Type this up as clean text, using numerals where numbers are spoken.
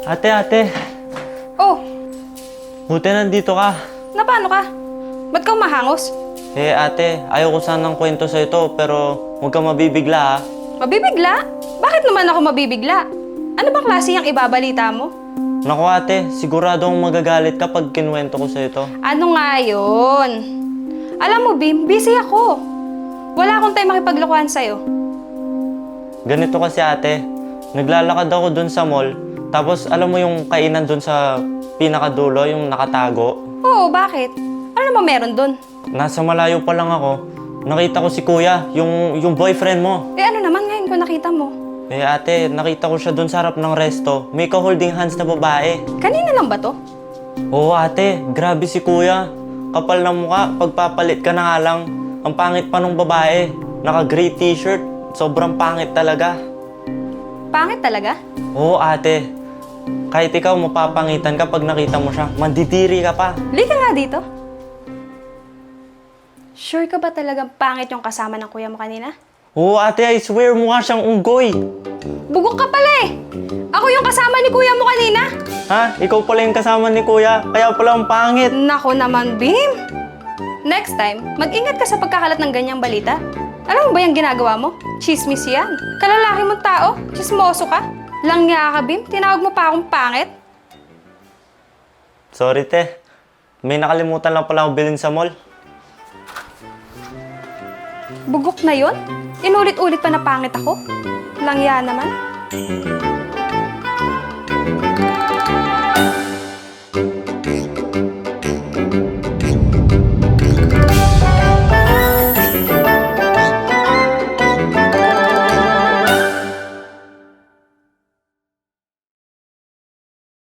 Ate, Oh, buti nandito ka. paano ka? Ba't ka umahangos? Ate, ayaw ko sanang kwento sa ito pero huwag kang mabibigla ha. Mabibigla? Bakit naman ako mabibigla? Ano bang klase yung ibabalita mo? Naku ate, sigurado akong magagalit kapag kinuwento ko sa ito. Ano nga yun? Alam mo, Bim, busy ako. Wala akong time makipaglokohan sa'yo. Ganito kasi ate, naglalakad ako dun sa mall, tapos alam mo yung kainan dun sa pinakadulo, yung nakatago? Oo, bakit? Ano naman meron dun? Nasa malayo pa lang ako, nakita ko si kuya, yung boyfriend mo. Eh ano naman ngayon ko nakita mo? Ate, nakita ko siya dun sa harap ng resto, may ka-holding hands na babae. Kanina lang ba to? Oo ate, grabe si kuya. Kapal na mukha, pagpapalit ka na nga lang. Ang pangit pa nung babae. Naka-gray t-shirt. Sobrang pangit talaga. Pangit talaga? Oo ate. Kahit ikaw mapapangitan ka pag nakita mo siya. Mandidiri ka pa. Lika nga dito. Sure ka ba talagang pangit yung kasama ng kuya mo kanina? Oo ate, I swear mukha siyang unggoy. Bugok ka pala eh! Ako yung kasama ni kuya mo kanina! Ha? Ikaw pala yung kasama ni kuya. Kaya pala ang pangit. Nako naman, Bim! Next time, mag-ingat ka sa pagkakalat ng ganyang balita. Alam mo ba yung ginagawa mo? Chismis yan. Kalalaki mong tao, chismoso ka. Langya ka, Bim. Tinawag mo pa akong pangit. Sorry te. May nakalimutan lang pala ako bilhin sa mall. Bugok na yon? Inulit-ulit pa na pangit ako? Langya naman.